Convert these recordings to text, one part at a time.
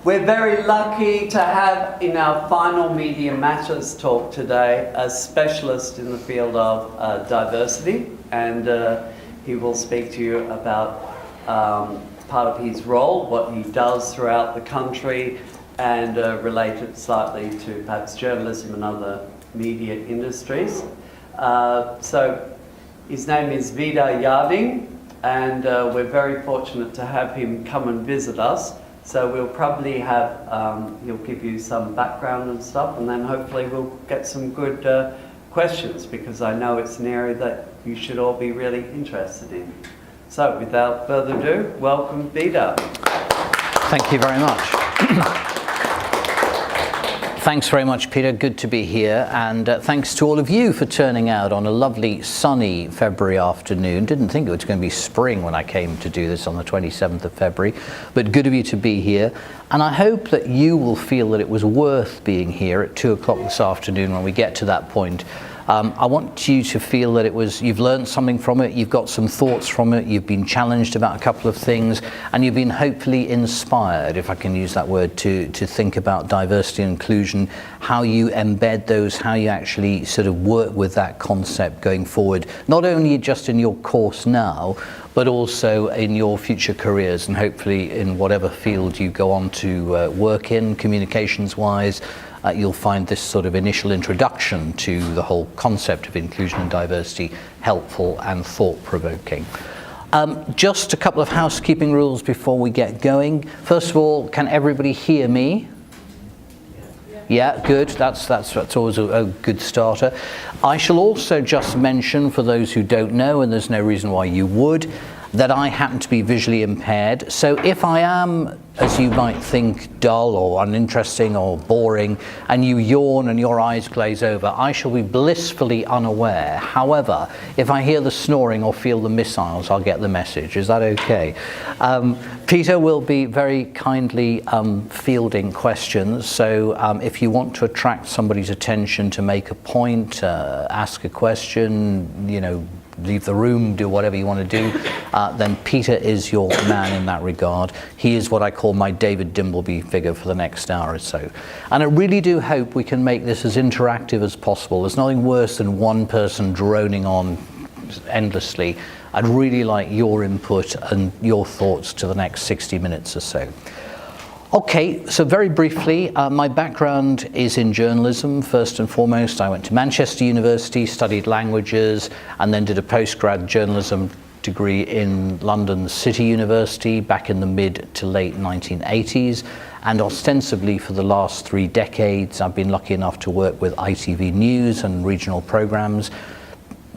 We're very lucky to have in our final Media Matters talk today a specialist in the field of diversity, and he will speak to you about part of his role, what he does throughout the country, and related slightly to perhaps journalism and other media industries. So his name is Vidar Yarding, and we're very fortunate to have him come and visit us. So we'll probably have, he'll give you some background and stuff, and then hopefully we'll get some good questions, because I know it's an area that you should all be really interested in. So without further ado, welcome Vidar. Thank you very much. Thanks very much, Peter. Good to be here, and thanks to all of you for turning out on a lovely sunny February afternoon. Didn't think it was going to be spring when I came to do this on the 27th of February, but good of you to be here. And I hope that you will feel that it was worth being here at 2 o'clock this afternoon when we get to that point. I want you to feel that you've learned something from it, you've got some thoughts from it, you've been challenged about a couple of things, and you've been hopefully inspired, if I can use that word, to think about diversity and inclusion, how you embed those, how you actually sort of work with that concept going forward, not only just in your course now, but also in your future careers, and hopefully in whatever field you go on to work in, communications-wise. You'll find this sort of initial introduction to the whole concept of inclusion and diversity helpful and thought-provoking. Just a couple of housekeeping rules before we get going. First of all, can everybody hear me? Yeah, good. That's always a good starter. I shall also just mention, for those who don't know, and there's no reason why you would, that I happen to be visually impaired. So if I am, as you might think, dull or uninteresting or boring, and you yawn and your eyes glaze over, I shall be blissfully unaware. However, if I hear the snoring or feel the missiles, I'll get the message. Is that okay? Peter will be very kindly fielding questions. So if you want to attract somebody's attention, to make a point, ask a question, leave the room, do whatever you want to do, then Peter is your man in that regard. He is what I call my David Dimbleby figure for the next hour or so. And I really do hope we can make this as interactive as possible. There's nothing worse than one person droning on endlessly. I'd really like your input and your thoughts to the next 60 minutes or so. Okay, so very briefly, my background is in journalism. First and foremost, I went to Manchester University, studied languages, and then did a postgrad journalism degree in London City University back in the mid to late 1980s. And ostensibly for the last 3 decades, I've been lucky enough to work with ITV News and regional programs.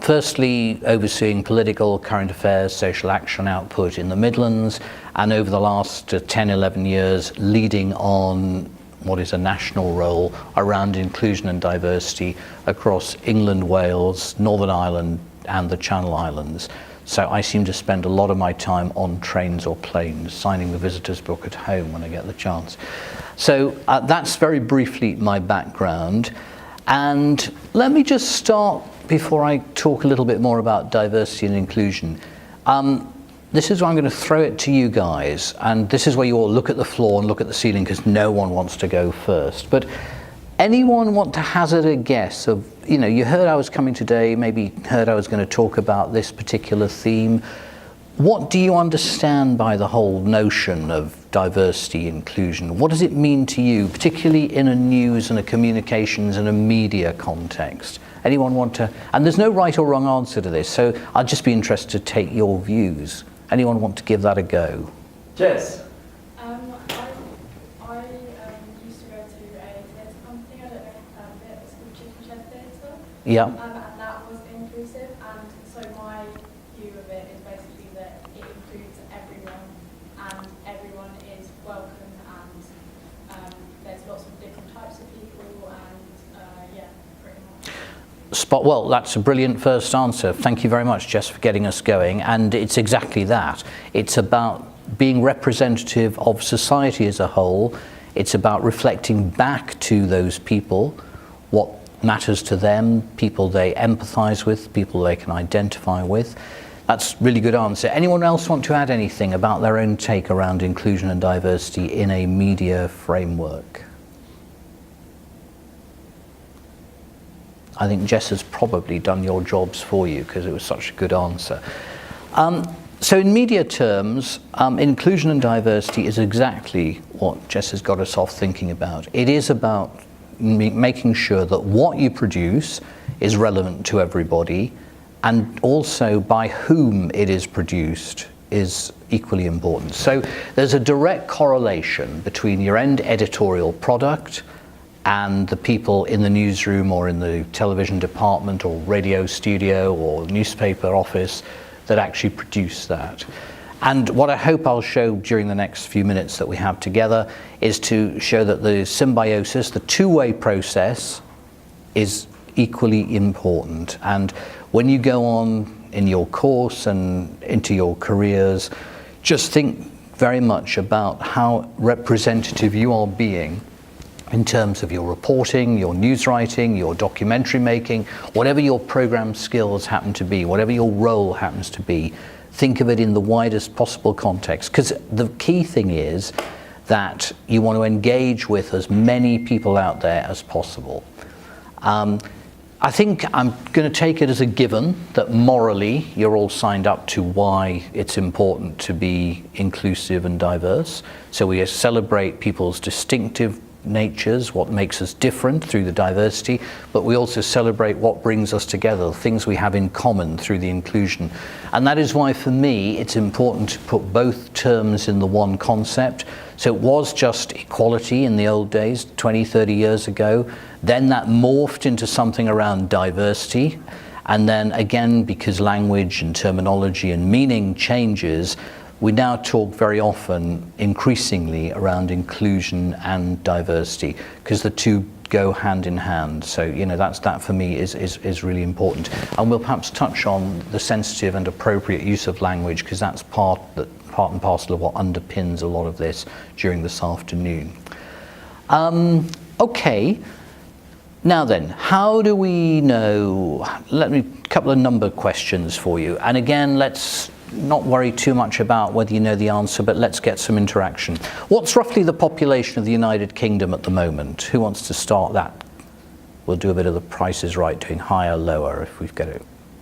Firstly, overseeing political, current affairs, social action output in the Midlands, and over the last 10, 11 years, leading on what is a national role around inclusion and diversity across England, Wales, Northern Ireland, and the Channel Islands. So I seem to spend a lot of my time on trains or planes, signing the visitor's book at home when I get the chance. So that's very briefly my background. And let me just start, before I talk a little bit more about diversity and inclusion. This is where I'm going to throw it to you guys, and this is where you all look at the floor and look at the ceiling, because no one wants to go first. But anyone want to hazard a guess of, you heard I was coming today, maybe heard I was going to talk about this particular theme. What do you understand by the whole notion of diversity, inclusion? What does it mean to you, particularly in a news and a communications and a media context? Anyone want to? And there's no right or wrong answer to this, so I'd just be interested to take your views. Anyone want to give that a go? Jess? I used to go to a theatre company. I don't know if you've heard of it. It's called Chicken Shed Theatre. Yeah. And that was inclusive. And so my view of it is basically that it includes everyone, and everyone is welcome, and there's lots of different types of people, and yeah, pretty much. Well, that's a brilliant first answer. Thank you very much, Jess, for getting us going. And it's exactly that. It's about being representative of society as a whole. It's about reflecting back to those people what matters to them, people they empathize with, people they can identify with. That's a really good answer. Anyone else want to add anything about their own take around inclusion and diversity in a media framework? I think Jess has probably done your jobs for you because it was such a good answer. So in media terms, inclusion and diversity is exactly what Jess has got us off thinking about. It is about making sure that what you produce is relevant to everybody, and also by whom it is produced is equally important. So there's a direct correlation between your end editorial product and the people in the newsroom or in the television department or radio studio or newspaper office that actually produce that. And what I hope I'll show during the next few minutes that we have together is to show that the symbiosis, the two-way process, is equally important. And when you go on in your course and into your careers, just think very much about how representative you are being in terms of your reporting, your news writing, your documentary making, whatever your program skills happen to be, whatever your role happens to be, think of it in the widest possible context. Because the key thing is that you want to engage with as many people out there as possible. I think I'm going to take it as a given that morally you're all signed up to why it's important to be inclusive and diverse. So we celebrate people's distinctive natures, what makes us different through the diversity, but we also celebrate what brings us together, things we have in common through the inclusion. And that is why for me it's important to put both terms in the one concept. So it was just equality in the old days, 20, 30 years ago. Then that morphed into something around diversity. And then again, because language and terminology and meaning changes, we now talk very often, increasingly, around inclusion and diversity, because the two go hand in hand. So, you know, that for me is really important. And we'll perhaps touch on the sensitive and appropriate use of language, because that's part and parcel of what underpins a lot of this during this afternoon. Okay. Now then, how do we know? A couple of number questions for you. And again, let's not worry too much about whether you know the answer, but let's get some interaction. What's roughly the population of the United Kingdom at the moment? Who wants to start that? We'll do a bit of the Price is Right, doing higher, lower if we've got it,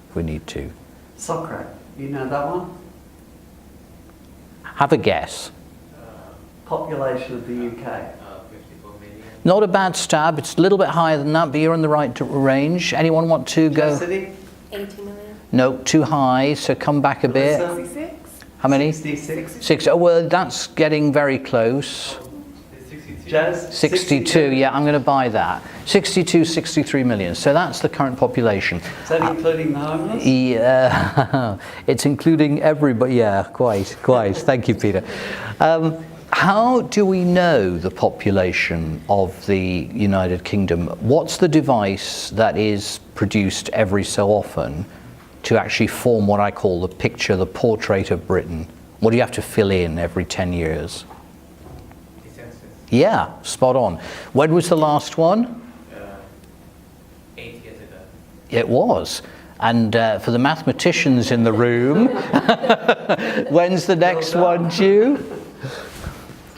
if we need to. Socrates, you know that one? Have a guess. Population of the UK. 54 million. Not a bad stab. It's a little bit higher than that, but you're in the right range. Anyone want to go? City? 80 million. No, too high, so come back a bit. Melissa? 66? How many? 66. 6. Oh, well, that's getting very close. It's 62. Jazz? 62, yeah, I'm going to buy that. 62, 63 million. So that's the current population. Is that including the homeless? Yeah, it's including everybody. Yeah, quite. Thank you, Peter. How do we know the population of the United Kingdom? What's the device that is produced every so often to actually form what I call the picture, the portrait of Britain? What do you have to fill in every 10 years? The census. Yeah, spot on. When was the last one? 8 years ago. It was. And for the mathematicians in the room, when's the next one due?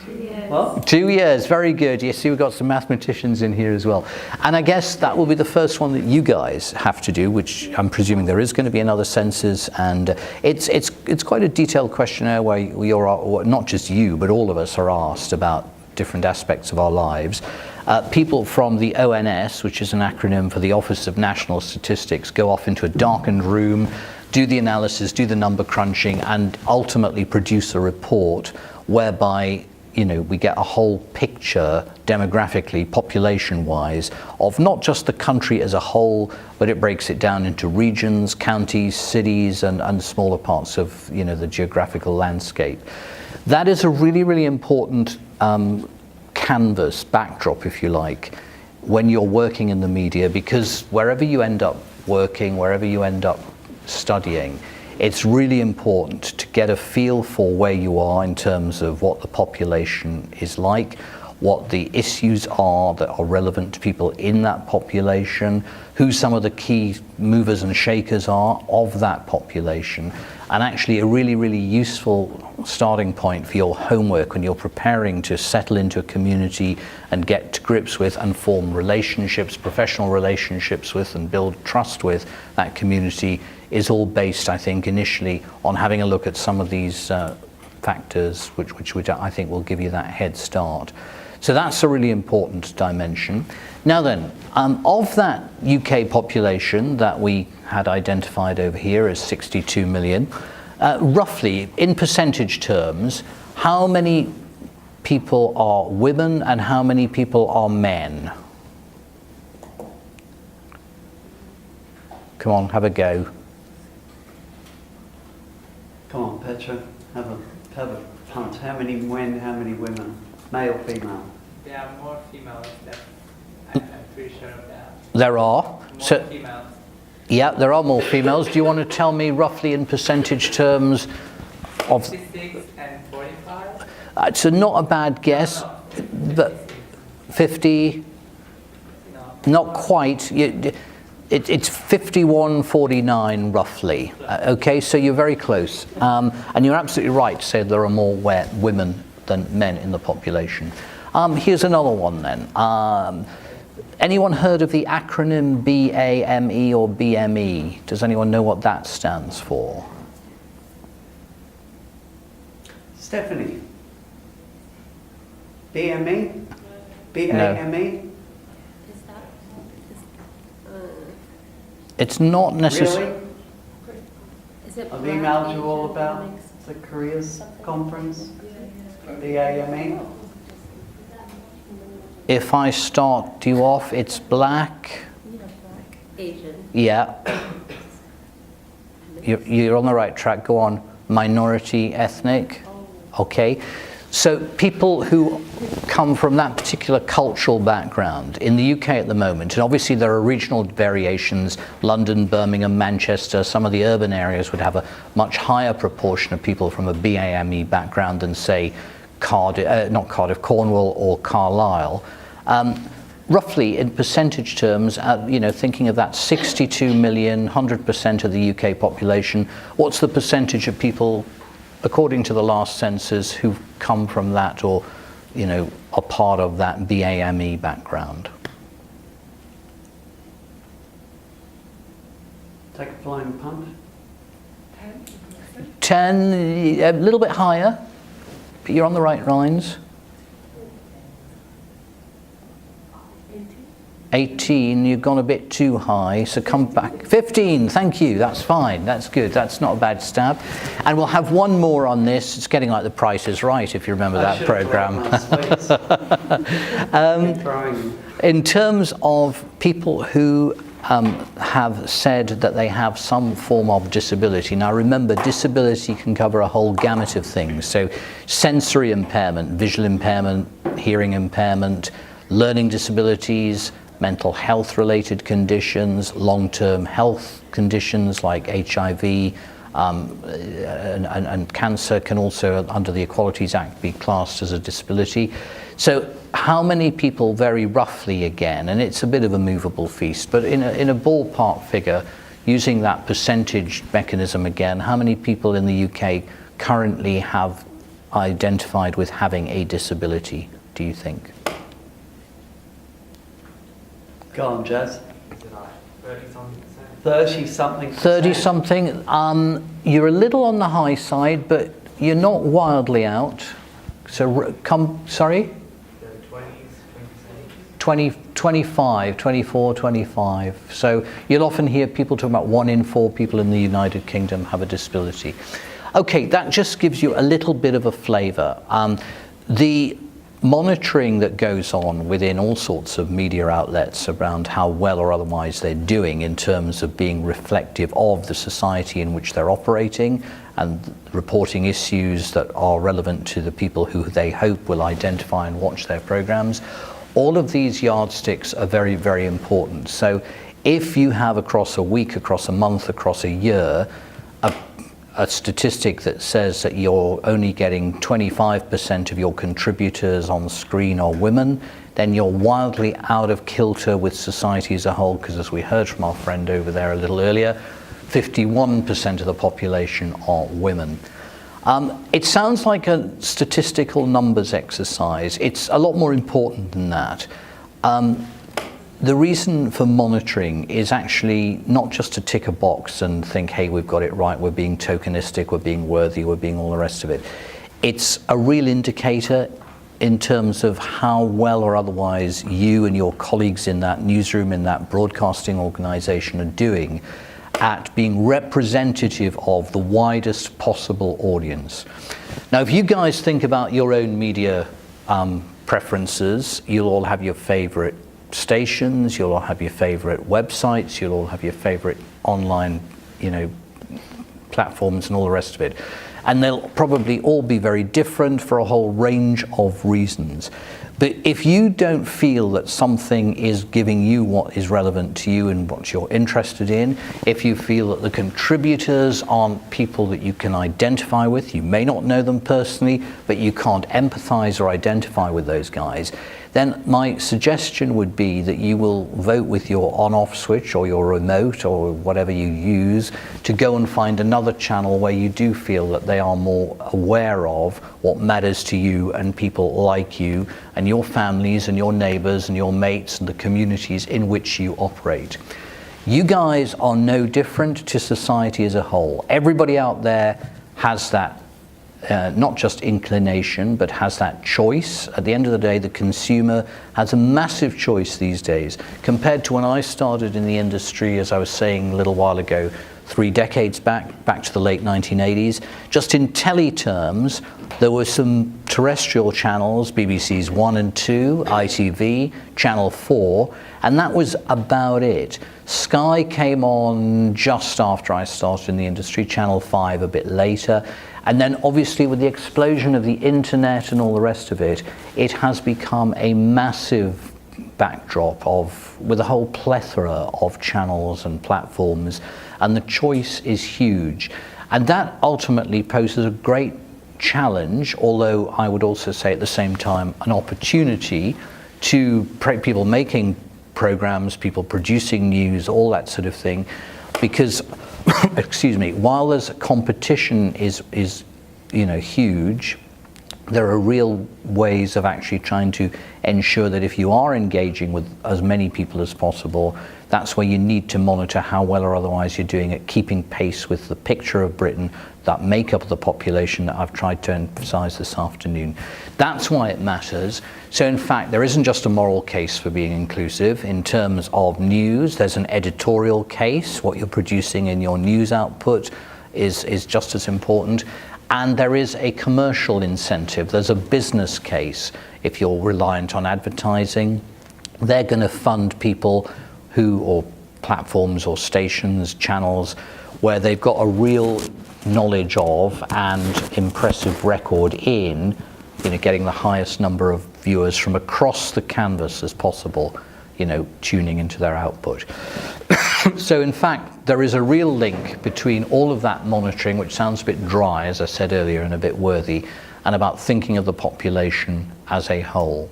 2 years. What? 2 years, very good. You see, we've got some mathematicians in here as well. And I guess that will be the first one that you guys have to do, which I'm presuming there is going to be another census. And it's quite a detailed questionnaire where you're, not just you, but all of us are asked about different aspects of our lives. People from the ONS, which is an acronym for the Office of National Statistics, go off into a darkened room, do the analysis, do the number crunching, and ultimately produce a report whereby, you know, we get a whole picture demographically, population-wise, of not just the country as a whole, but it breaks it down into regions, counties, cities, and smaller parts of, you know, the geographical landscape. That is a really, really important canvas, backdrop, if you like, when you're working in the media, because wherever you end up working, wherever you end up studying, it's really important to get a feel for where you are in terms of what the population is like, what the issues are that are relevant to people in that population, who some of the key movers and shakers are of that population, and actually a really, really useful starting point for your homework when you're preparing to settle into a community and get to grips with and form relationships, professional relationships with, and build trust with that community is all based, I think, initially on having a look at some of these factors which I think will give you that head start. So that's a really important dimension. Now then, of that UK population that we had identified over here as 62 million, roughly, in percentage terms, how many people are women and how many people are men? Come on, have a go. Come on, Petra, have a punt. How many men, how many women? Male, female? There are more females than I'm pretty sure of that. There are. More females. Yeah, there are more females. Do you want to tell me roughly in percentage terms of... 56 and 45? It's not a bad guess, but 50, No. not quite. It's 51-49 roughly. Okay, so you're very close. And you're absolutely right to say there are more women than men in the population. Here's another one then. Anyone heard of the acronym BAME or BME? Does anyone know what that stands for? Stephanie? BME? BAME? Is that? It's not necessarily... Really? Is it? I've emailed you all about the careers conference, BAME. If I start you off, it's black. Asian. Yeah. You're on the right track. Go on. Minority, ethnic. Okay. So people who come from that particular cultural background in the UK at the moment, and obviously there are regional variations, London, Birmingham, Manchester, some of the urban areas would have a much higher proportion of people from a BAME background than, say, not Cardiff, Cornwall or Carlisle. Roughly in percentage terms, thinking of that 62 million, 100% of the UK population, what's the percentage of people, according to the last census, who've come from that or, are part of that BAME background? Take a flying punt. 10, a little bit higher, but you're on the right lines. 18, you've gone a bit too high, so come back. 15, thank you, that's fine, that's good, that's not a bad stab. And we'll have one more on this. It's getting like The Price is Right, if you remember that programme. In terms of people who have said that they have some form of disability. Now remember, disability can cover a whole gamut of things. So sensory impairment, visual impairment, hearing impairment, learning disabilities, mental health related conditions, long-term health conditions like HIV, and cancer can also, under the Equalities Act, be classed as a disability. So how many people, very roughly again, and it's a bit of a movable feast, but in a ballpark figure, using that percentage mechanism again, how many people in the UK currently have identified with having a disability, do you think? Go on, Jazz. 30 something. 30-something. 30-something. You're a little on the high side, but you're not wildly out. So sorry? The 20s, 20, 25, 24, 25. So you'll often hear people talking about 1 in 4 people in the United Kingdom have a disability. Okay, that just gives you a little bit of a flavour. The monitoring that goes on within all sorts of media outlets around how well or otherwise they're doing in terms of being reflective of the society in which they're operating and reporting issues that are relevant to the people who they hope will identify and watch their programs. All of these yardsticks are very, very important. So if you have across a week, across a month, across a year, a statistic that says that you're only getting 25% of your contributors on screen are women, then you're wildly out of kilter with society as a whole, because as we heard from our friend over there a little earlier, 51% of the population are women. It sounds like a statistical numbers exercise. It's a lot more important than that. The reason for monitoring is actually not just to tick a box and think, hey, we've got it right, we're being tokenistic, we're being worthy, we're being all the rest of it. It's a real indicator in terms of how well or otherwise you and your colleagues in that newsroom, in that broadcasting organization are doing at being representative of the widest possible audience. Now, if you guys think about your own media preferences, you'll all have your favorite stations, you'll all have your favorite websites, you'll all have your favorite online, platforms and all the rest of it. And they'll probably all be very different for a whole range of reasons. But if you don't feel that something is giving you what is relevant to you and what you're interested in, if you feel that the contributors aren't people that you can identify with, you may not know them personally, but you can't empathize or identify with those guys, then my suggestion would be that you will vote with your on-off switch or your remote or whatever you use to go and find another channel where you do feel that they are more aware of what matters to you and people like you and your families and your neighbors and your mates and the communities in which you operate. You guys are no different to society as a whole. Everybody out there has that not just inclination, but has that choice. At the end of the day, the consumer has a massive choice these days. Compared to when I started in the industry, as I was saying a little while ago, 3 decades back to the late 1980s, just in telly terms, there were some terrestrial channels, BBC's 1 and 2, ITV, Channel 4, and that was about it. Sky came on just after I started in the industry, Channel 5 a bit later. And then obviously with the explosion of the internet and all the rest of it, it has become a massive backdrop with a whole plethora of channels and platforms, and the choice is huge. And that ultimately poses a great challenge, although I would also say at the same time an opportunity to people making programs, people producing news, all that sort of thing, because excuse me, while there's competition is huge, there are real ways of actually trying to ensure that if you are engaging with as many people as possible, that's where you need to monitor how well or otherwise you're doing at keeping pace with the picture of Britain, that makeup of the population that I've tried to emphasize this afternoon. That's why it matters. So in fact, there isn't just a moral case for being inclusive. In terms of news, there's an editorial case. What you're producing in your news output is just as important. And there is a commercial incentive. There's a business case. If you're reliant on advertising, they're going to fund people or platforms or stations, channels, where they've got a real knowledge of and impressive record in getting the highest number of viewers from across the canvas as possible, tuning into their output. So in fact, there is a real link between all of that monitoring, which sounds a bit dry, as I said earlier, and a bit worthy, and about thinking of the population as a whole.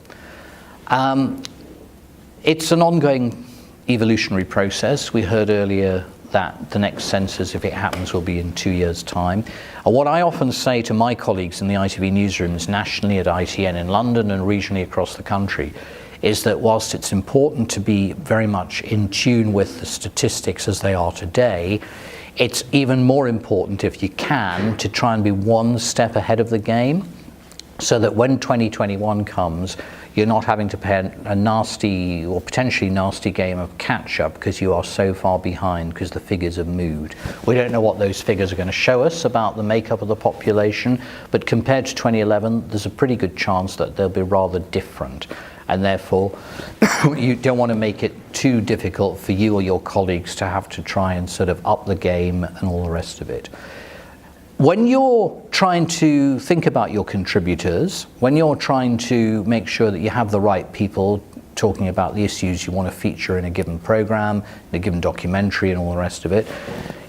It's an ongoing evolutionary process. We heard earlier that the next census, if it happens, will be in 2 years' time. And what I often say to my colleagues in the ITV newsrooms nationally at ITN in London and regionally across the country is that whilst it's important to be very much in tune with the statistics as they are today, it's even more important, if you can, to try and be one step ahead of the game, so that when 2021 comes, you're not having to play a nasty or potentially nasty game of catch-up because you are so far behind because the figures have moved. We don't know what those figures are going to show us about the makeup of the population, but compared to 2011, there's a pretty good chance that they'll be rather different. And therefore, you don't want to make it too difficult for you or your colleagues to have to try and sort of up the game and all the rest of it. When you're trying to think about your contributors, when you're trying to make sure that you have the right people talking about the issues you want to feature in a given program, in a given documentary and all the rest of it.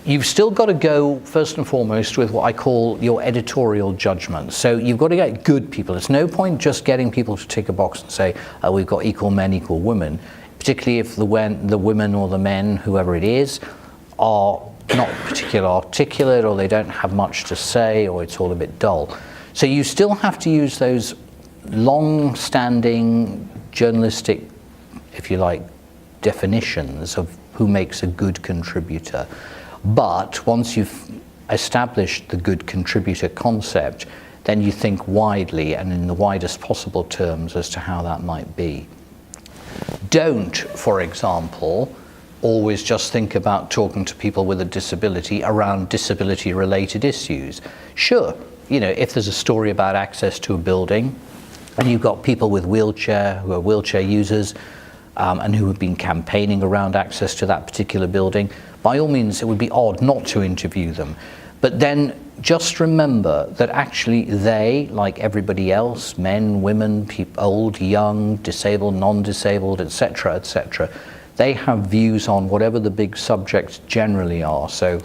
You've still got to go first and foremost with what I call your editorial judgment. So you've got to get good people. It's no point just getting people to tick a box and say, oh, we've got equal men, equal women, particularly if the women or the men, whoever it is, are not particularly articulate, or they don't have much to say, or it's all a bit dull. So you still have to use those long-standing journalistic, if you like, definitions of who makes a good contributor. But once you've established the good contributor concept, then you think widely and in the widest possible terms as to how that might be. Don't, for example, always just think about talking to people with a disability around disability-related issues. Sure, you know, if there's a story about access to a building and you've got people with wheelchair, who are wheelchair users, and who have been campaigning around access to that particular building, by all means it would be odd not to interview them. But then just remember that actually they, like everybody else, men, women, old, young, disabled, non-disabled, etc., they have views on whatever the big subjects generally are. So,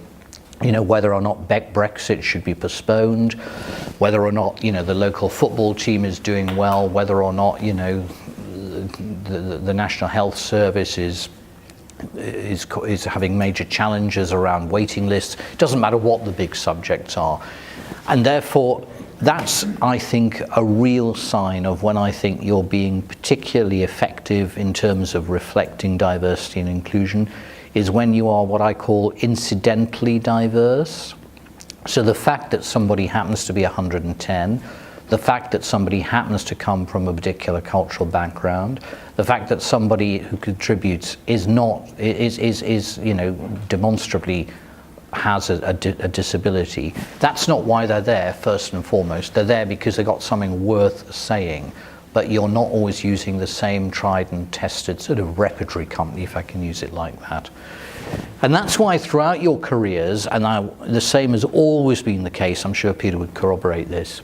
you know, whether or not Brexit should be postponed, whether or not, you know, the local football team is doing well, whether or not, you know, the National Health Service is having major challenges around waiting lists. It doesn't matter what the big subjects are. And therefore, that's, I think, a real sign of when I think you're being particularly effective in terms of reflecting diversity and inclusion, is when you are what I call incidentally diverse. So the fact that somebody happens to be 110, the fact that somebody happens to come from a particular cultural background, the fact that somebody who contributes is you know, demonstrably has a disability, that's not why they're there first and foremost. They're there because they got something worth saying, but you're not always using the same tried and tested sort of repertory company, if I can use it like that. And that's why throughout your careers, and the same has always been the case, I'm sure Peter would corroborate this,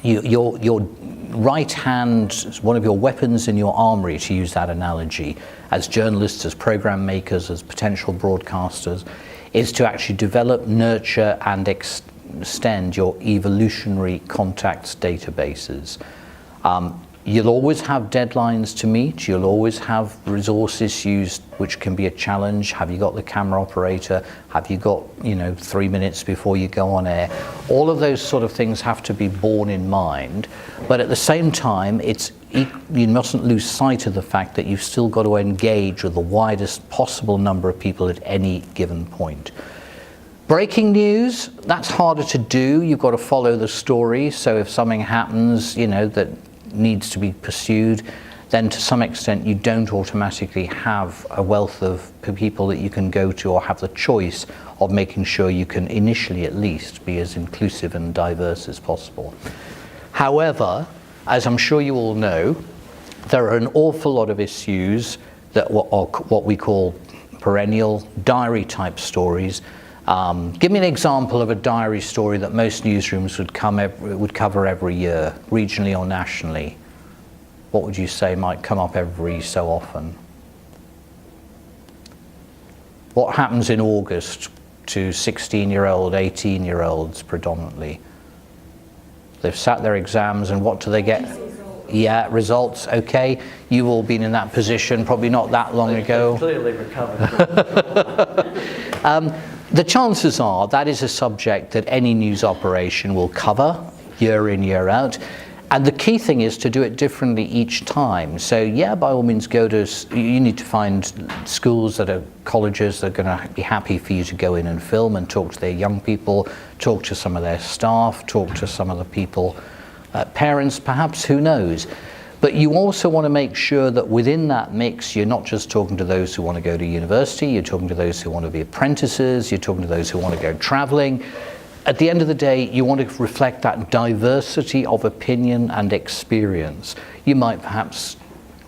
your right hand is one of your weapons in your armory, to use that analogy, as journalists, as program makers, as potential broadcasters, is to actually develop, nurture and extend your evolutionary contacts databases. You'll always have deadlines to meet, you'll always have resources used which can be a challenge. Have you got the camera operator? Have you got, you know, 3 minutes before you go on air? All of those sort of things have to be borne in mind, but at the same time, you mustn't lose sight of the fact that you've still got to engage with the widest possible number of people at any given point. Breaking news, that's harder to do. You've got to follow the story, so if something happens, you know, that needs to be pursued, then to some extent you don't automatically have a wealth of people that you can go to, or have the choice of making sure you can initially at least be as inclusive and diverse as possible. However, as I'm sure you all know, there are an awful lot of issues that are what we call perennial diary type stories. Give me an example of a diary story that most newsrooms would cover every year, regionally or nationally. What would you say might come up every so often? What happens in August to 16-year-old, 18-year-olds predominantly? They've sat their exams, and what do they get? Yeah, results, okay. You've all been in that position, probably not that long ago. Clearly recovered. The chances are that is a subject that any news operation will cover year in, year out. And the key thing is to do it differently each time. So yeah, by all means you need to find schools that are colleges that are going to be happy for you to go in and film and talk to their young people, talk to some of their staff, talk to some of the people, parents perhaps, who knows. But you also want to make sure that within that mix, you're not just talking to those who want to go to university, you're talking to those who want to be apprentices, you're talking to those who want to go traveling. At the end of the day, you want to reflect that diversity of opinion and experience. You might perhaps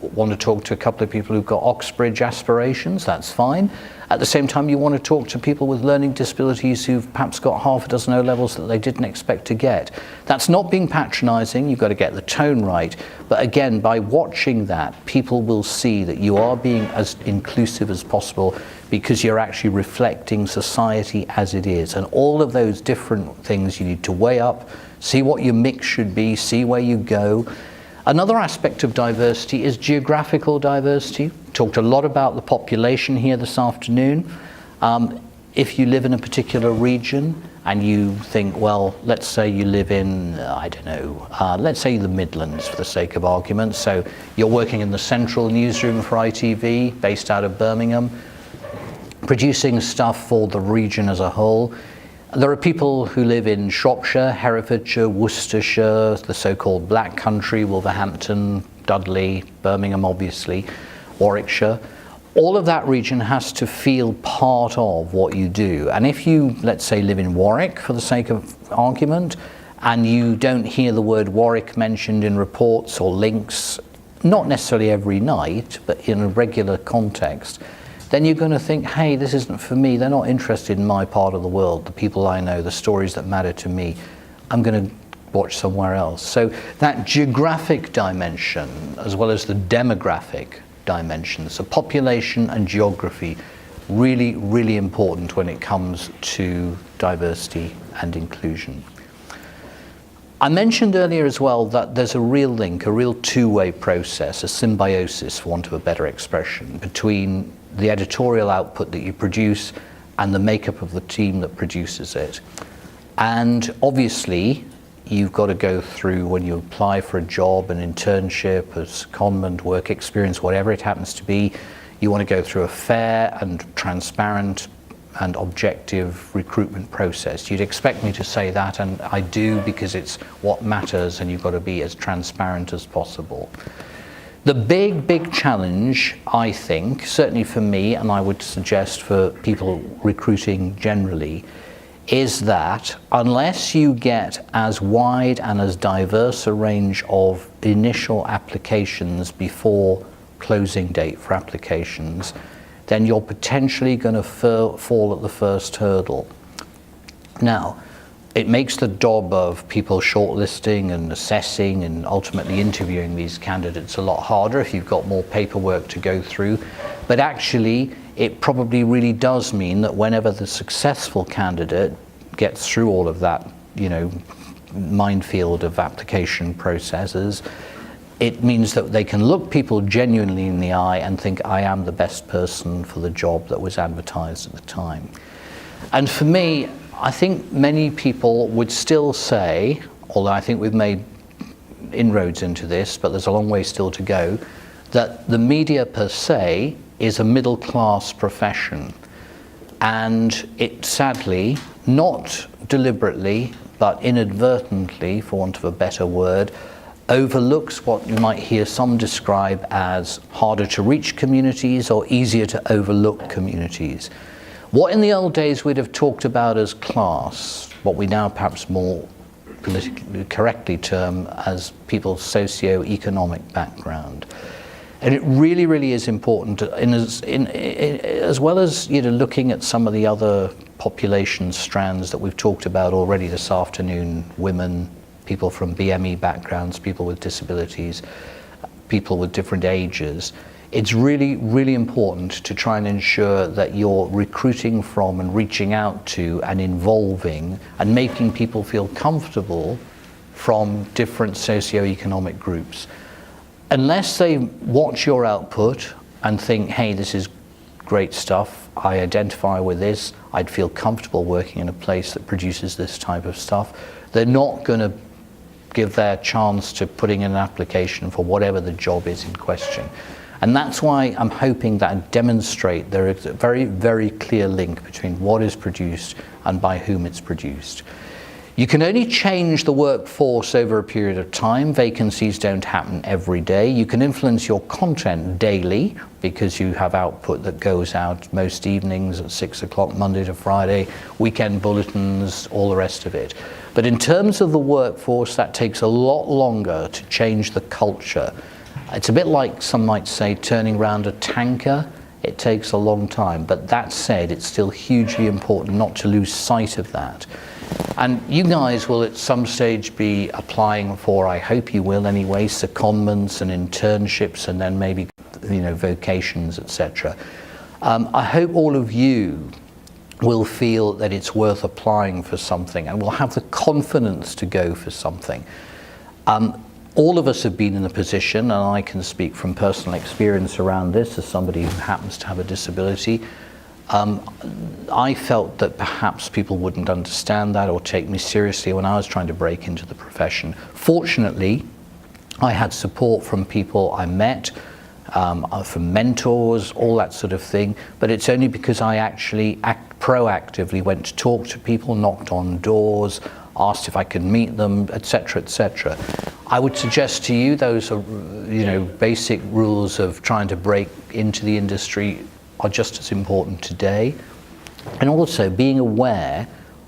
want to talk to a couple of people who've got Oxbridge aspirations, that's fine. At the same time, you want to talk to people with learning disabilities who've perhaps got half a dozen O-levels that they didn't expect to get. That's not being patronising, you've got to get the tone right. But again, by watching that, people will see that you are being as inclusive as possible because you're actually reflecting society as it is. And all of those different things you need to weigh up, see what your mix should be, see where you go. Another aspect of diversity is geographical diversity. Talked a lot about the population here this afternoon. If you live in a particular region and you think, well, let's say you live in, I don't know, let's say the Midlands for the sake of argument. So you're working in the central newsroom for ITV, based out of Birmingham, producing stuff for the region as a whole. There are people who live in Shropshire, Herefordshire, Worcestershire, the so-called Black Country, Wolverhampton, Dudley, Birmingham obviously, Warwickshire. All of that region has to feel part of what you do. And if you, let's say, live in Warwick for the sake of argument, and you don't hear the word Warwick mentioned in reports or links, not necessarily every night, but in a regular context, then you're going to think, hey, this isn't for me. They're not interested in my part of the world, the people I know, the stories that matter to me. I'm going to watch somewhere else. So that geographic dimension, as well as the demographic dimension, so population and geography, really, really important when it comes to diversity and inclusion. I mentioned earlier as well that there's a real link, a real two-way process, a symbiosis, for want of a better expression, between the editorial output that you produce and the makeup of the team that produces it. And obviously, you've got to go through, when you apply for a job, an internship, a secondment, work experience, whatever it happens to be, you want to go through a fair and transparent and objective recruitment process. You'd expect me to say that, and I do, because it's what matters, and you've got to be as transparent as possible. The big challenge, I think, certainly for me, and I would suggest for people recruiting generally, is that unless you get as wide and as diverse a range of initial applications before closing date for applications, then you're potentially going to fall at the first hurdle. Now, it makes the job of people shortlisting and assessing and ultimately interviewing these candidates a lot harder if you've got more paperwork to go through. But actually, it probably really does mean that whenever the successful candidate gets through all of that, minefield of application processes, it means that they can look people genuinely in the eye and think, I am the best person for the job that was advertised at the time. And for me, I think many people would still say, although I think we've made inroads into this, but there's a long way still to go, that the media per se is a middle class profession. And it sadly, not deliberately, but inadvertently, for want of a better word, overlooks what you might hear some describe as harder to reach communities or easier to overlook communities. What in the old days we'd have talked about as class, what we now perhaps more politically correctly term as people's socio-economic background. And it really, really is important, as well as looking at some of the other population strands that we've talked about already this afternoon, women, people from BME backgrounds, people with disabilities, people with different ages. It's really, really important to try and ensure that you're recruiting from and reaching out to and involving and making people feel comfortable from different socio-economic groups. Unless they watch your output and think, hey, this is great stuff, I identify with this, I'd feel comfortable working in a place that produces this type of stuff, they're not going to give their chance to putting in an application for whatever the job is in question. And that's why I'm hoping that I demonstrate there is a very, very clear link between what is produced and by whom it's produced. You can only change the workforce over a period of time. Vacancies don't happen every day. You can influence your content daily because you have output that goes out most evenings at 6 o'clock, Monday to Friday, weekend bulletins, all the rest of it. But in terms of the workforce, that takes a lot longer to change the culture. It's a bit like, some might say, turning around a tanker. It takes a long time, but that said, it's still hugely important not to lose sight of that. And you guys will at some stage be applying for, I hope you will anyway, secondments and internships, and then maybe, vocations, etc. I hope all of you will feel that it's worth applying for something and will have the confidence to go for something. All of us have been in a position, and I can speak from personal experience around this as somebody who happens to have a disability. I felt that perhaps people wouldn't understand that or take me seriously when I was trying to break into the profession. Fortunately, I had support from people I met, from mentors, all that sort of thing, but it's only because I actually proactively went to talk to people, knocked on doors, asked if I could meet them, etc., etc. I would suggest to you those are, basic rules of trying to break into the industry are just as important today. And also being aware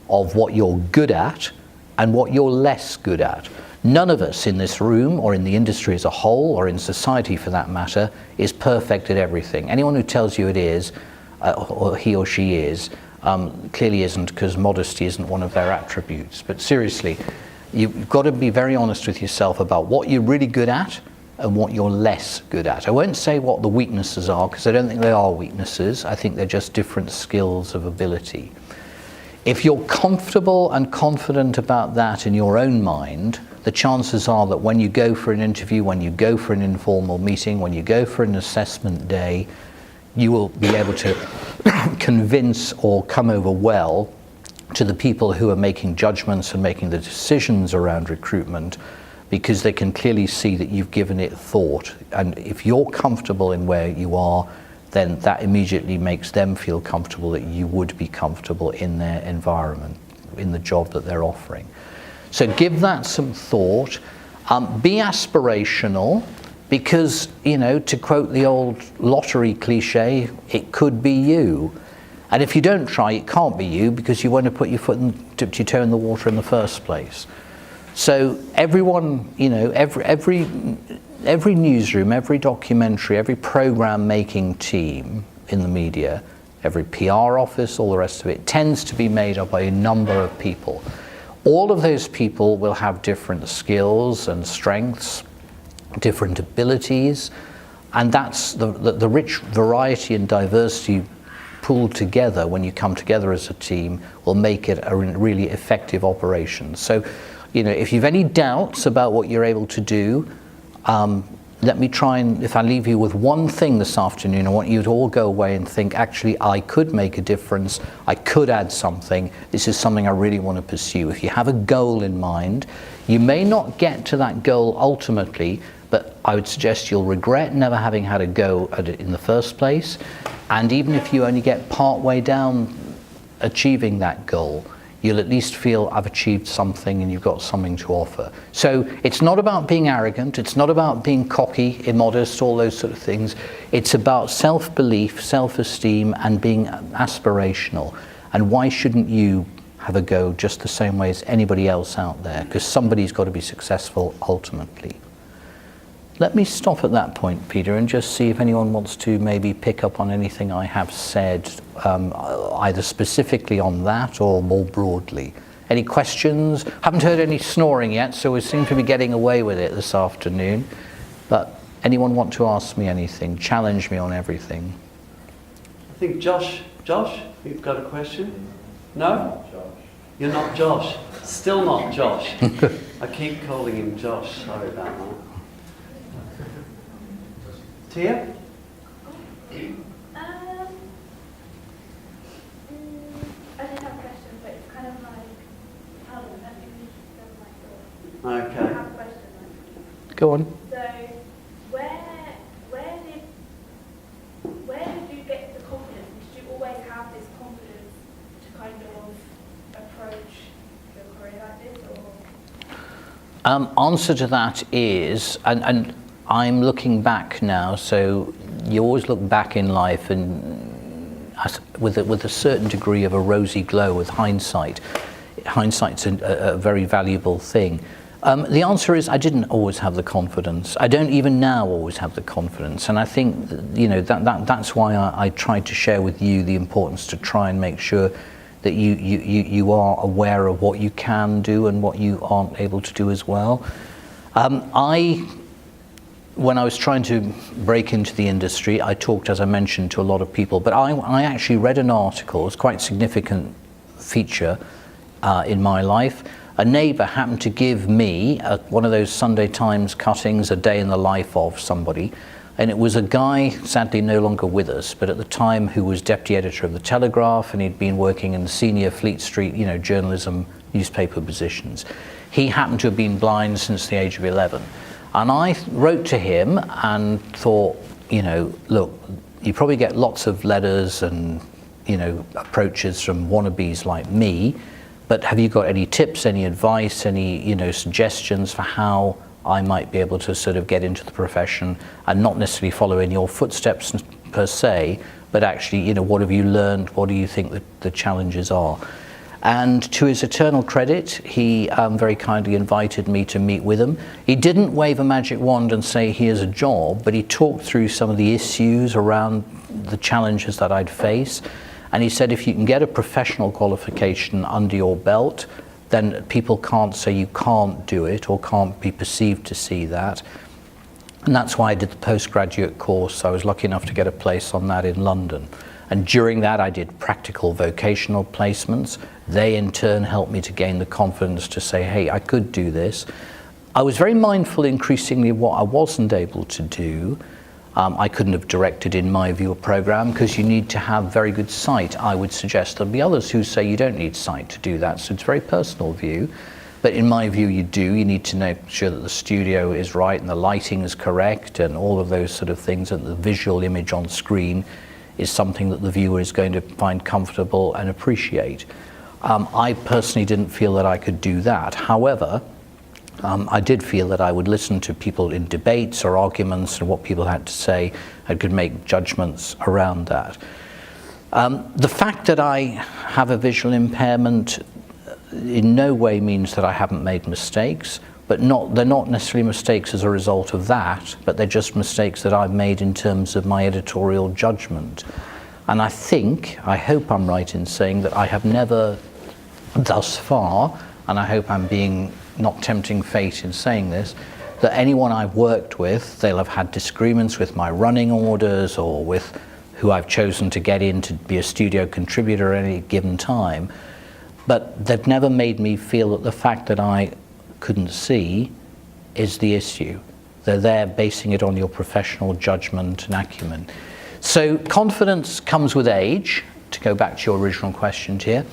of what you're good at and what you're less good at. None of us in this room or in the industry as a whole or in society for that matter is perfect at everything. Anyone who tells you it is, or he or she is, clearly isn't, because modesty isn't one of their attributes. But seriously, you've got to be very honest with yourself about what you're really good at and what you're less good at. I won't say what the weaknesses are, because I don't think they are weaknesses. I think they're just different skills of ability. If you're comfortable and confident about that in your own mind, the chances are that when you go for an interview, when you go for an informal meeting, when you go for an assessment day, you will be able to convince or come over well to the people who are making judgments and making the decisions around recruitment, because they can clearly see that you've given it thought. And if you're comfortable in where you are, then that immediately makes them feel comfortable that you would be comfortable in their environment, in the job that they're offering. So give that some thought. Be aspirational, because, to quote the old lottery cliche, it could be you. And if you don't try, it can't be you, because you won't have put your foot and dipped your toe in the water in the first place. So everyone, every newsroom, every documentary, every program making team in the media, every PR office, all the rest of it, tends to be made up by a number of people. All of those people will have different skills and strengths, different abilities, and that's the rich variety and diversity pooled together when you come together as a team will make it a really effective operation. So, if you've any doubts about what you're able to do, let me try and, if I leave you with one thing this afternoon, I want you to all go away and think, actually, I could make a difference, I could add something, this is something I really want to pursue. If you have a goal in mind, you may not get to that goal ultimately, but I would suggest you'll regret never having had a go at it in the first place. And even if you only get part way down achieving that goal, you'll at least feel I've achieved something and you've got something to offer. So it's not about being arrogant, it's not about being cocky, immodest, all those sort of things. It's about self-belief, self-esteem, and being aspirational. And why shouldn't you have a go just the same way as anybody else out there? Because somebody's got to be successful ultimately. Let me stop at that point, Peter, and just see if anyone wants to maybe pick up on anything I have said, either specifically on that or more broadly. Any questions? Haven't heard any snoring yet, so we seem to be getting away with it this afternoon. But anyone want to ask me anything? Challenge me on everything. I think Josh, you've got a question? No? You're not Josh. Still not Josh. I keep calling him Josh. Sorry about that. Tia? I don't have a question, but it's kind of like, let me go my thoughts. Okay. I have a question. Go on. So, where did you get the confidence? Did you always have this confidence to kind of approach your career like this, or? Answer to that is, and I'm looking back now, so you always look back in life and with a certain degree of a rosy glow with hindsight. Hindsight's a very valuable thing. The answer is I didn't always have the confidence. I don't even now always have the confidence. And I think, that's why I tried to share with you the importance to try and make sure that you are aware of what you can do and what you aren't able to do as well. When I was trying to break into the industry, I talked, as I mentioned, to a lot of people, but I actually read an article. It was quite a significant feature in my life. A neighbour happened to give me one of those Sunday Times cuttings, a day in the life of somebody, and it was a guy, sadly no longer with us, but at the time who was deputy editor of the Telegraph, and he'd been working in senior Fleet Street, journalism, newspaper positions. He happened to have been blind since the age of 11. And I wrote to him and thought, look, you probably get lots of letters and, approaches from wannabes like me, but have you got any tips, any advice, any, suggestions for how I might be able to sort of get into the profession and not necessarily follow in your footsteps per se, but actually, what have you learned? What do you think the challenges are? And to his eternal credit, he very kindly invited me to meet with him. He didn't wave a magic wand and say, here's a job, but he talked through some of the issues around the challenges that I'd face. And he said, if you can get a professional qualification under your belt, then people can't say you can't do it or can't be perceived to see that. And that's why I did the postgraduate course. I was lucky enough to get a place on that in London. And during that, I did practical vocational placements. They in turn helped me to gain the confidence to say, hey, I could do this. I was very mindful increasingly of what I wasn't able to do. I couldn't have directed, in my view, a program because you need to have very good sight. I would suggest there'll be others who say you don't need sight to do that. So it's a very personal view. But in my view, you do. You need to make sure that the studio is right and the lighting is correct and all of those sort of things, and the visual image on screen is something that the viewer is going to find comfortable and appreciate. I personally didn't feel that I could do that. However, I did feel that I would listen to people in debates or arguments and what people had to say. I could make judgments around that. The fact that I have a visual impairment in no way means that I haven't made mistakes, but they're not necessarily mistakes as a result of that, but they're just mistakes that I've made in terms of my editorial judgment. And I hope I'm right in saying that I have never thus far, and I hope I'm being not tempting fate in saying this, that anyone I've worked with, they'll have had disagreements with my running orders or with who I've chosen to get in to be a studio contributor at any given time, but they've never made me feel that the fact that I couldn't see is the issue. They're there basing it on your professional judgment and acumen. So confidence comes with age, to go back to your original question here,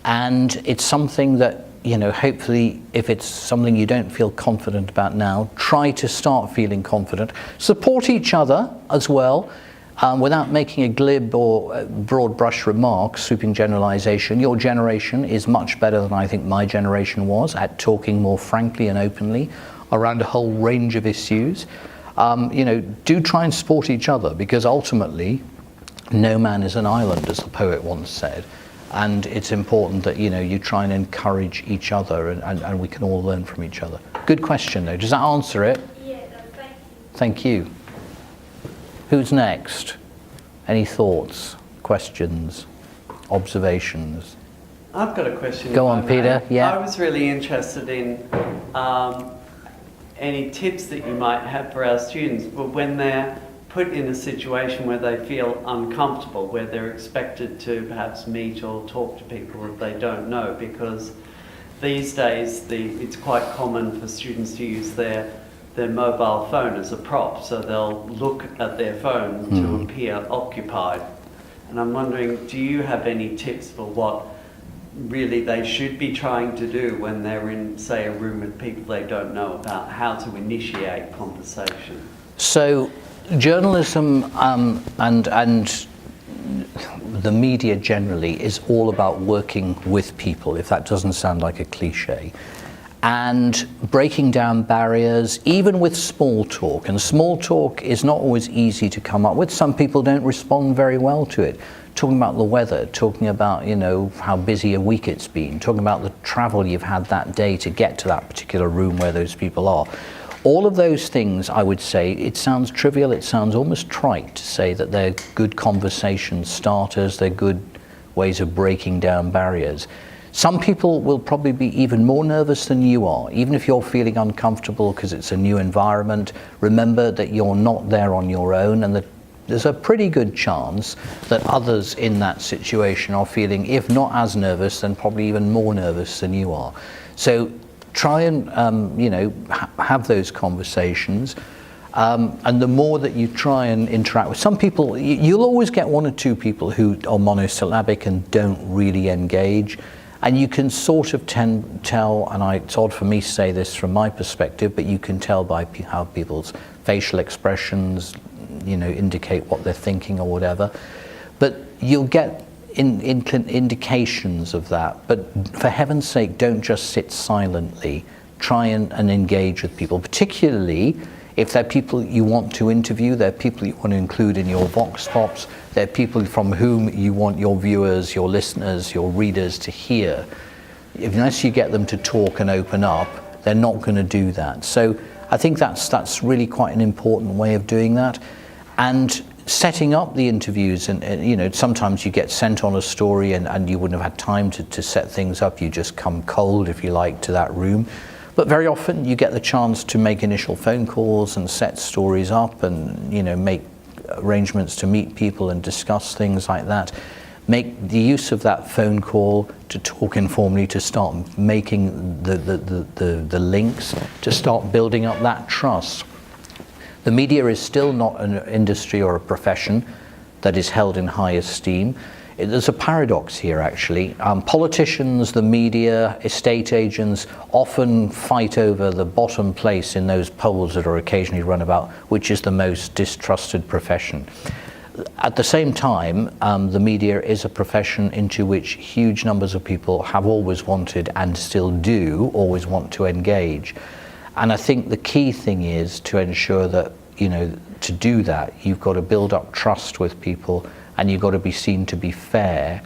and it's something that, hopefully if it's something you don't feel confident about now, try to start feeling confident. Support each other as well, without making a glib or broad brush remark, sweeping generalization. Your generation is much better than I think my generation was at talking more frankly and openly around a whole range of issues. Do try and support each other, because ultimately no man is an island, as the poet once said. And it's important that you try and encourage each other, and we can all learn from each other. Good question though. Does that answer it? Yeah, no, thank you. Thank you. Who's next? Any thoughts, questions, observations? I've got a question. Go if on, I may. Peter. Yeah. I was really interested in any tips that you might have for our students, but when they're put in a situation where they feel uncomfortable, where they're expected to perhaps meet or talk to people that they don't know, because these days it's quite common for students to use their mobile phone as a prop, so they'll look at their phone to appear occupied. And I'm wondering, do you have any tips for what really they should be trying to do when they're in, say, a room with people they don't know, about how to initiate conversation? So journalism and the media generally is all about working with people, if that doesn't sound like a cliche. and breaking down barriers, even with small talk. And small talk is not always easy to come up with. Some people don't respond very well to it. Talking about the weather, talking about, you know, how busy a week it's been, talking about the travel you've had that day to get to that particular room where those people are. All of those things, I would say, it sounds trivial, it sounds almost trite to say that they're good conversation starters, they're good ways of breaking down barriers. Some people will probably be even more nervous than you are. Even if you're feeling uncomfortable because it's a new environment, remember that you're not there on your own, and that there's a pretty good chance that others in that situation are feeling, if not as nervous, then probably even more nervous than you are. So try and have those conversations. And the more that you try and interact with some people, you'll always get one or two people who are monosyllabic and don't really engage. And you can sort of tell, and it's odd for me to say this from my perspective, but you can tell by how people's facial expressions, you know, indicate what they're thinking or whatever. But you'll get indications of that. But for heaven's sake, don't just sit silently. Try and engage with people, particularly if they're people you want to interview, they're people you want to include in your vox pops, they're people from whom you want your viewers, your listeners, your readers to hear. Unless you get them to talk and open up, they're not going to do that. So I think that's really quite an important way of doing that. And setting up the interviews, and you know, sometimes you get sent on a story and you wouldn't have had time to set things up. You just come cold, if you like, to that room. But very often you get the chance to make initial phone calls and set stories up and, you know, make arrangements to meet people and discuss things like that. Make the use of that phone call to talk informally, to start making the links, to start building up that trust. The media is still not an industry or a profession that is held in high esteem. There's a paradox here, actually. Politicians, the media, estate agents often fight over the bottom place in those polls that are occasionally run about, which is the most distrusted profession. At the same time, the media is a profession into which huge numbers of people have always wanted, and still do, always want to engage. And I think the key thing is to ensure that, you know, to do that, you've got to build up trust with people, and you've got to be seen to be fair,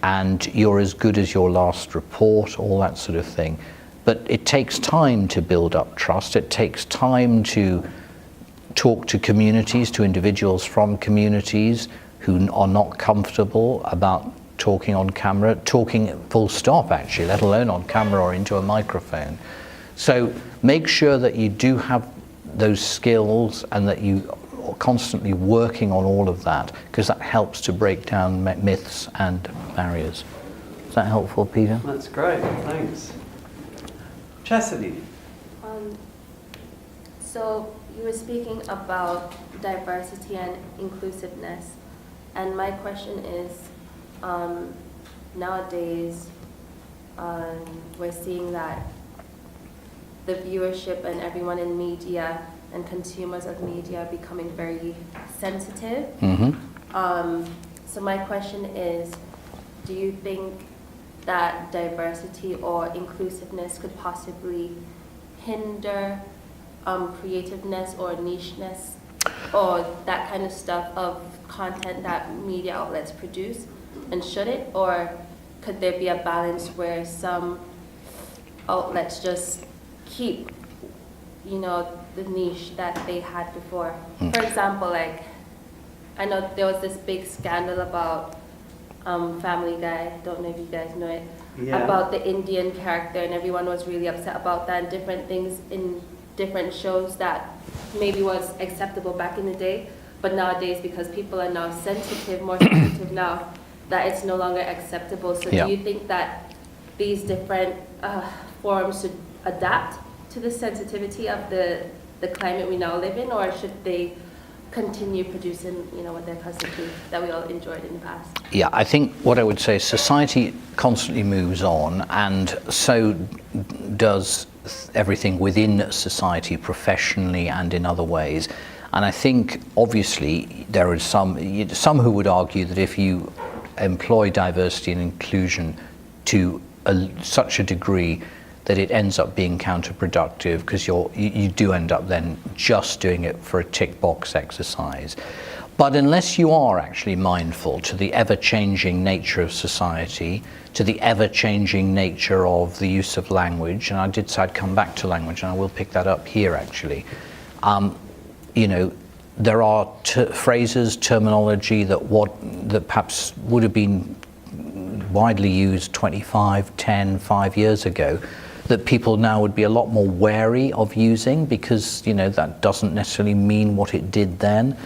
and you're as good as your last report, all that sort of thing. But it takes time to build up trust. It takes time to talk to communities, to individuals from communities who are not comfortable about talking on camera, talking full stop actually, let alone on camera or into a microphone. So make sure that you do have those skills and that you are constantly working on all of that, because that helps to break down myths and barriers. Is that helpful, Peter? That's great, thanks. Chastity. So you were speaking about diversity and inclusiveness, and my question is, nowadays we're seeing that the viewership and everyone in media and consumers of media are becoming very sensitive. Mm-hmm. So my question is, do you think that diversity or inclusiveness could possibly hinder creativeness or nicheness or that kind of stuff of content that media outlets produce? And should it? Or could there be a balance where some outlets just keep, you know, the niche that they had before? For example, like, I know there was this big scandal about Family Guy, don't know if you guys know it, about the Indian character, and everyone was really upset about that, and different things in different shows that maybe was acceptable back in the day, but nowadays, because people are now sensitive, more sensitive now, that it's no longer acceptable. So Yeah. do you think that these different forums should adapt to the sensitivity of the climate we now live in, or should they continue producing, you know, what they're accustomed to, that we all enjoyed in the past? Yeah, I think what I would say is society constantly moves on, and so does everything within society, professionally and in other ways. And I think, obviously, there are some who would argue that if you employ diversity and inclusion to such a degree that it ends up being counterproductive, because you do end up then just doing it for a tick box exercise. But unless you are actually mindful to the ever-changing nature of society, to the ever-changing nature of the use of language, and I did say I'd come back to language, and I will pick that up here actually. You know, there are phrases, terminology that perhaps would have been widely used 25, 10, 5 years ago, that people now would be a lot more wary of using, because, you know, that doesn't necessarily mean what it did then.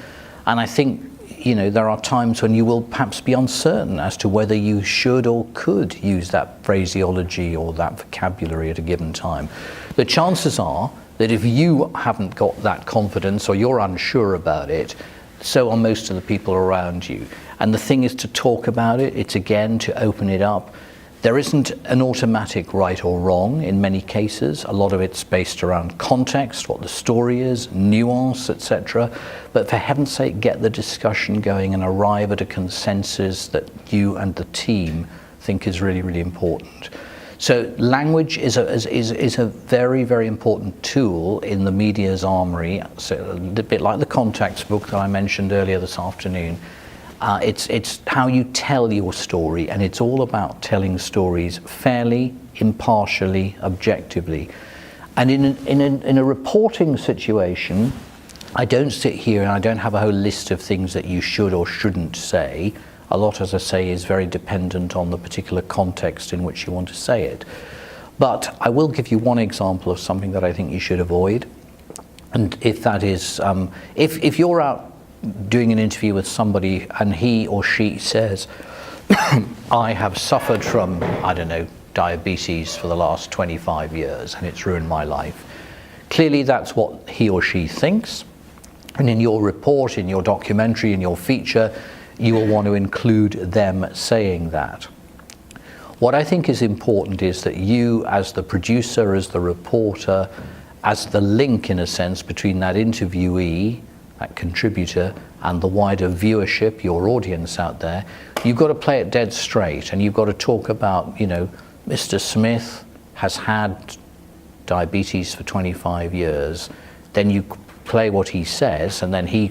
And I think, you know, there are times when you will perhaps be uncertain as to whether you should or could use that phraseology or that vocabulary at a given time. The chances are that if you haven't got that confidence or you're unsure about it, so are most of the people around you. And the thing is to talk about it. It's again to open it up. There isn't an automatic right or wrong in many cases. A lot of it's based around context, what the story is, nuance, etc. But for heaven's sake, get the discussion going and arrive at a consensus that you and the team think is really, really important. So language is a very, very important tool in the media's armory. So a bit like the context book that I mentioned earlier this afternoon. It's how you tell your story, and it's all about telling stories fairly, impartially, objectively. And in a reporting situation, I don't sit here and I don't have a whole list of things that you should or shouldn't say. A lot, as I say, is very dependent on the particular context in which you want to say it. But I will give you one example of something that I think you should avoid. And if that is, if you're out doing an interview with somebody and he or she says, I have suffered from, I don't know, diabetes for the last 25 years and it's ruined my life. Clearly that's what he or she thinks. And in your report, in your documentary, in your feature, you will want to include them saying that. What I think is important is that you, as the producer, as the reporter, as the link in a sense between that interviewee, that contributor, and the wider viewership, your audience out there, you've got to play it dead straight, and you've got to talk about, you know, Mr. Smith has had diabetes for 25 years, then you play what he says, and then he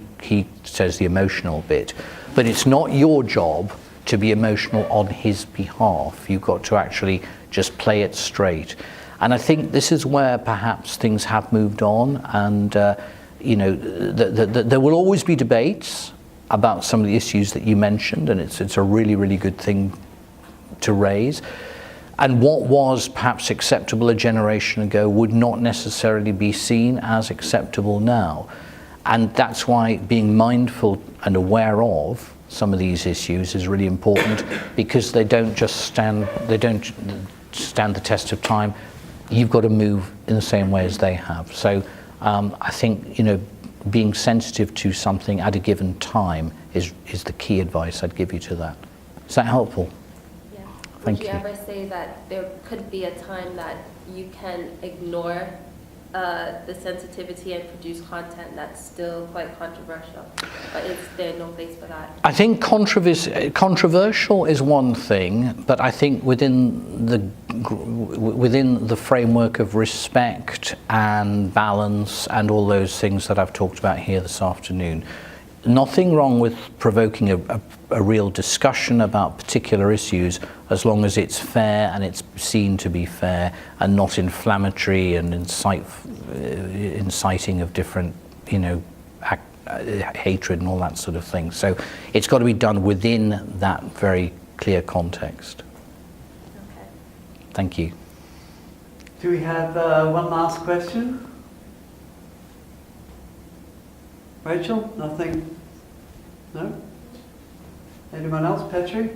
says the emotional bit. But it's not your job to be emotional on his behalf. You've got to actually just play it straight. And I think this is where perhaps things have moved on, and you know, there will always be debates about some of the issues that you mentioned, and it's a really, really good thing to raise. And what was perhaps acceptable a generation ago would not necessarily be seen as acceptable now. And that's why being mindful and aware of some of these issues is really important, because they don't stand the test of time. You've got to move in the same way as they have. So I think, you know, being sensitive to something at a given time is the key advice I'd give you to that. Is that helpful? Yeah. Thank Would you you. ever say that there could be a time that you can ignore the sensitivity and produce content that's still quite controversial? But is there no place for that? I think controversial is one thing, but I think within the framework of respect and balance and all those things that I've talked about here this afternoon, nothing wrong with provoking a real discussion about particular issues, as long as it's fair and it's seen to be fair and not inflammatory and inciting of different, you know, hatred and all that sort of thing. So it's got to be done within that very clear context. Okay. Thank you. Do we have one last question? Rachel, nothing? No? Anyone else? Petri?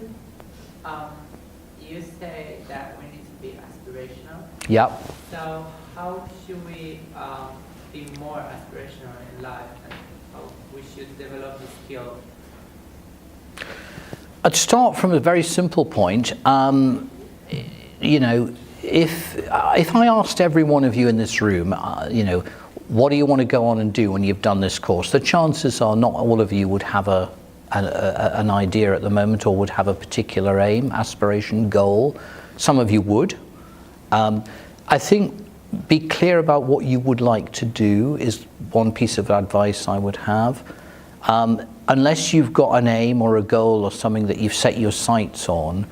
You say that we need to be aspirational. Yep. So how should we be more aspirational in life, and how we should develop the skill? I'd start from a very simple point. You know, if I asked every one of you in this room, you know, what do you want to go on and do when you've done this course? The chances are not all of you would have an idea at the moment, or would have a particular aim, aspiration, goal. Some of you would. I think be clear about what you would like to do is one piece of advice I would have. Unless you've got an aim or a goal or something that you've set your sights on,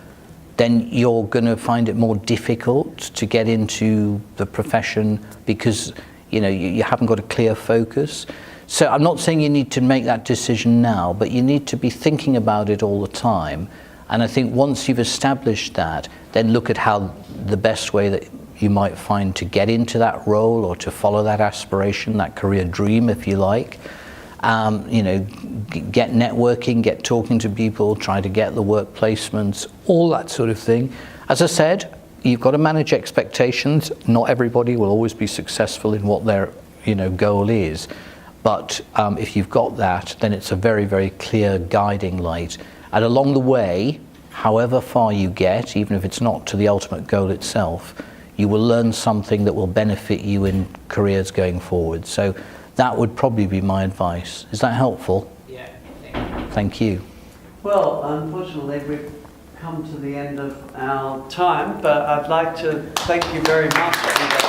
then you're going to find it more difficult to get into the profession because you haven't got a clear focus. So I'm not saying you need to make that decision now, but you need to be thinking about it all the time. And I think once you've established that, then look at how the best way that you might find to get into that role or to follow that aspiration, that career dream, if you like. Get networking, get talking to people, try to get the work placements, all that sort of thing. As I said, you've got to manage expectations. Not everybody will always be successful in what their goal is. But if you've got that, then it's a very, very clear guiding light. And along the way, however far you get, even if it's not to the ultimate goal itself, you will learn something that will benefit you in careers going forward. So that would probably be my advice. Is that helpful? Yeah, thank you. Thank you. Well, unfortunately, we've come to the end of our time, but I'd like to thank you very much.